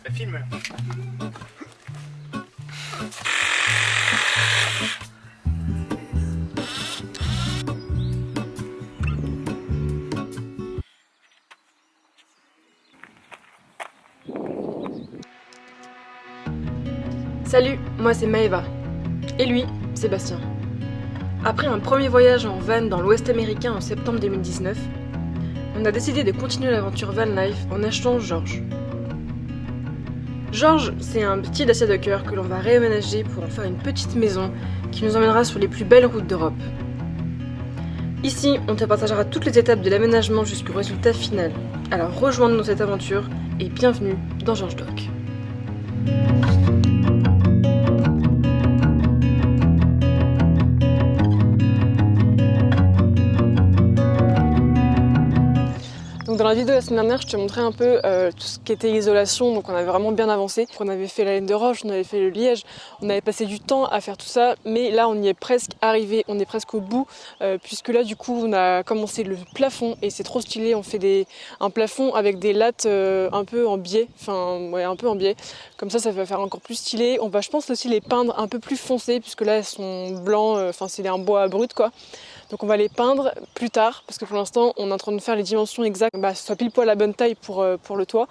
Ça filme. Salut, moi c'est Maëva. Et lui, Sébastien. Après un premier voyage en van dans l'Ouest américain en septembre 2019, on a décidé de continuer l'aventure van life en achetant George. George, c'est un petit Dacia Docker que l'on va réaménager pour en faire une petite maison qui nous emmènera sur les plus belles routes d'Europe. Ici, on te partagera toutes les étapes de l'aménagement jusqu'au résultat final. Alors rejoins-nous dans cette aventure et bienvenue dans George Dock. Donc dans la vidéo de la semaine dernière, je te montrais un peu tout ce qui était isolation, donc on avait vraiment bien avancé. On avait fait la laine de roche, on avait fait le liège, on avait passé du temps à faire tout ça, mais là on y est presque arrivé, on est presque au bout, puisque là du coup on a commencé le plafond et c'est trop stylé, on fait un plafond avec des lattes un peu en biais, comme ça va faire encore plus stylé. On va je pense aussi les peindre un peu plus foncés, puisque là elles sont blancs, c'est un bois brut quoi. Donc on va les peindre plus tard parce que pour l'instant on est en train de faire les dimensions exactes, que ce soit pile poil la bonne taille pour le toit.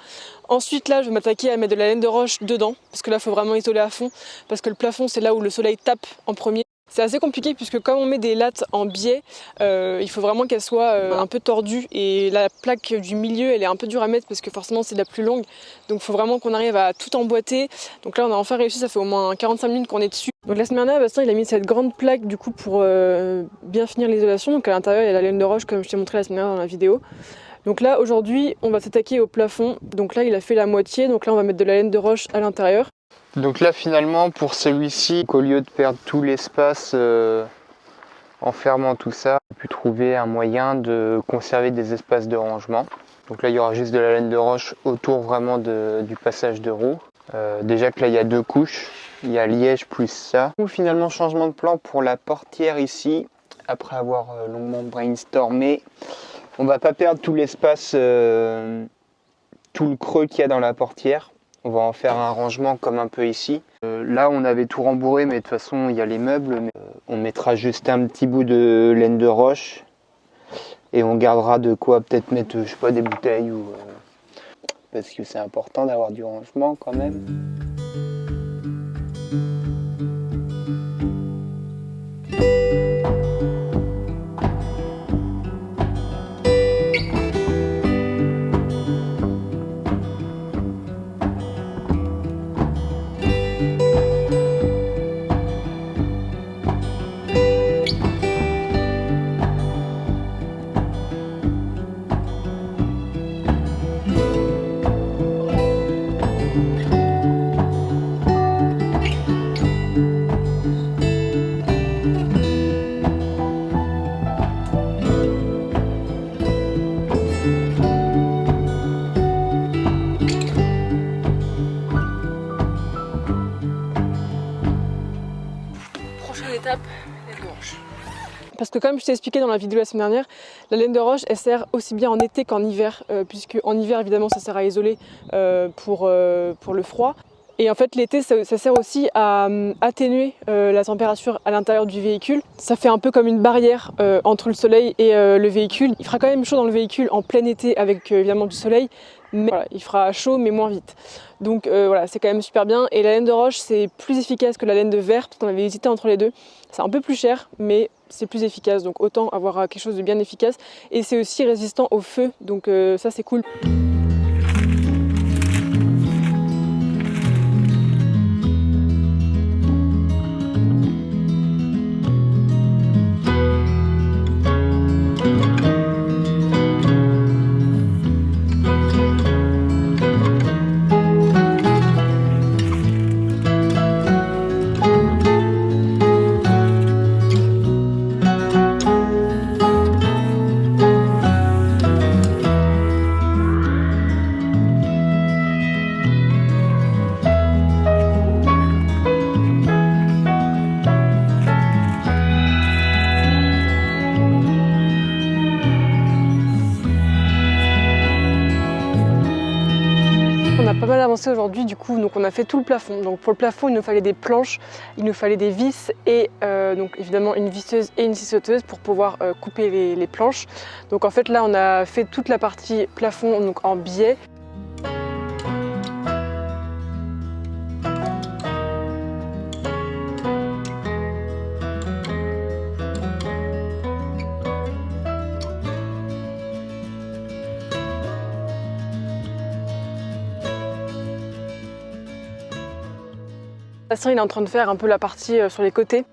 Ensuite là je vais m'attaquer à mettre de la laine de roche dedans parce que là il faut vraiment isoler à fond parce que le plafond c'est là où le soleil tape en premier. C'est assez compliqué puisque comme on met des lattes en biais, il faut vraiment qu'elles soient un peu tordues et la plaque du milieu elle est un peu dure à mettre parce que forcément c'est la plus longue, donc il faut vraiment qu'on arrive à tout emboîter. Donc là on a enfin réussi, ça fait au moins 45 minutes qu'on est dessus. Donc la semaine dernière, Bastien il a mis cette grande plaque du coup pour bien finir l'isolation, donc à l'intérieur il y a la laine de roche comme je t'ai montré la semaine dernière dans la vidéo. Donc là aujourd'hui on va s'attaquer au plafond, donc là il a fait la moitié, donc là on va mettre de la laine de roche à l'intérieur. Donc là finalement pour celui-ci, au lieu de perdre tout l'espace en fermant tout ça, on a pu trouver un moyen de conserver des espaces de rangement. Donc là il y aura juste de la laine de roche autour vraiment du passage de roue. Déjà que là il y a deux couches, il y a liège plus ça. Finalement changement de plan pour la portière ici, après avoir longuement brainstormé. On va pas perdre tout l'espace, tout le creux qu'il y a dans la portière. On va en faire un rangement comme un peu ici. Là on avait tout rembourré mais de toute façon il y a les meubles. Mais, on mettra juste un petit bout de laine de roche et on gardera de quoi peut-être mettre je sais pas des bouteilles ou parce que c'est important d'avoir du rangement quand même. Étape, laine de roche. Parce que comme je t'ai expliqué dans la vidéo la semaine dernière, la laine de roche elle sert aussi bien en été qu'en hiver, puisque en hiver évidemment ça sert à isoler pour le froid. Et en fait l'été ça sert aussi à atténuer la température à l'intérieur du véhicule. Ça fait un peu comme une barrière entre le soleil et le véhicule. Il fera quand même chaud dans le véhicule en plein été avec évidemment du soleil, mais voilà, il fera chaud mais moins vite. Donc voilà, c'est quand même super bien. Et la laine de roche c'est plus efficace que la laine de verre, parce qu'on avait hésité entre les deux. C'est un peu plus cher mais c'est plus efficace, donc autant avoir quelque chose de bien efficace. Et c'est aussi résistant au feu, donc ça c'est cool. a pas mal avancé aujourd'hui du coup, donc on a fait tout le plafond. Donc pour le plafond il nous fallait des planches, il nous fallait des vis et donc évidemment une visseuse et une scie sauteuse pour pouvoir couper les planches. Donc en fait là on a fait toute la partie plafond donc en biais. Bastien il est en train de faire un peu la partie sur les côtés.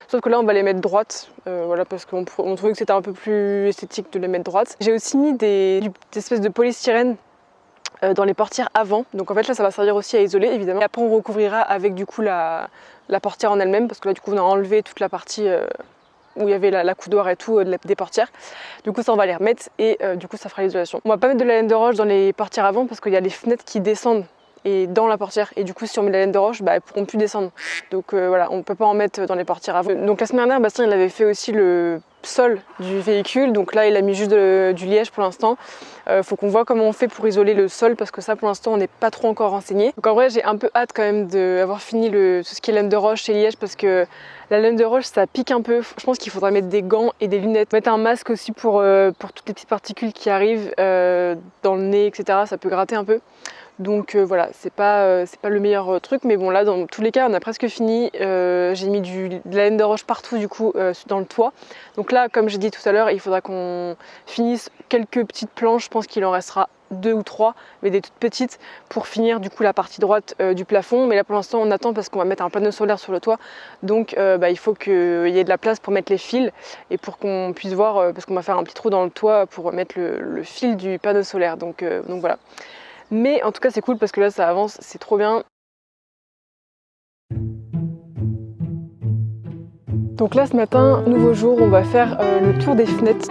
Sauf que là on va les mettre droites, voilà, parce qu'on trouvait que c'était un peu plus esthétique de les mettre droites. J'ai aussi mis des espèces de polystyrène dans les portières avant. Donc en fait là ça va servir aussi à isoler évidemment. Et après on recouvrira avec du coup la portière en elle-même, parce que là du coup on a enlevé toute la partie où il y avait la coudoir et tout des portières. Du coup ça on va les remettre et du coup ça fera l'isolation. On va pas mettre de la laine de roche dans les portières avant parce qu'il y a les fenêtres qui descendent et dans la portière, et du coup si on met de la laine de roche, elles pourront plus descendre. Donc voilà, on peut pas en mettre dans les portières avant. Donc la semaine dernière, Bastien il avait fait aussi le sol du véhicule, donc là il a mis juste du liège pour l'instant. Faut qu'on voit comment on fait pour isoler le sol, parce que ça pour l'instant on n'est pas trop encore renseigné. Donc en vrai j'ai un peu hâte quand même d'avoir fini tout ce qui est laine de roche et liège, parce que la laine de roche ça pique un peu. Je pense qu'il faudra mettre des gants et des lunettes, mettre un masque aussi pour toutes les petites particules qui arrivent dans le nez, etc. Ça peut gratter un peu. Donc voilà, c'est pas le meilleur truc, mais bon là dans tous les cas on a presque fini. J'ai mis de la laine de roche partout du coup dans le toit. Donc là comme j'ai dit tout à l'heure, il faudra qu'on finisse quelques petites planches, je pense qu'il en restera 2 ou 3, mais des toutes petites, pour finir du coup la partie droite du plafond. Mais là pour l'instant on attend parce qu'on va mettre un panneau solaire sur le toit, donc il faut qu'il y ait de la place pour mettre les fils et pour qu'on puisse voir, parce qu'on va faire un petit trou dans le toit pour mettre le fil du panneau solaire, donc voilà. Mais en tout cas c'est cool parce que là ça avance, c'est trop bien. Donc là ce matin, nouveau jour, on va faire le tour des fenêtres.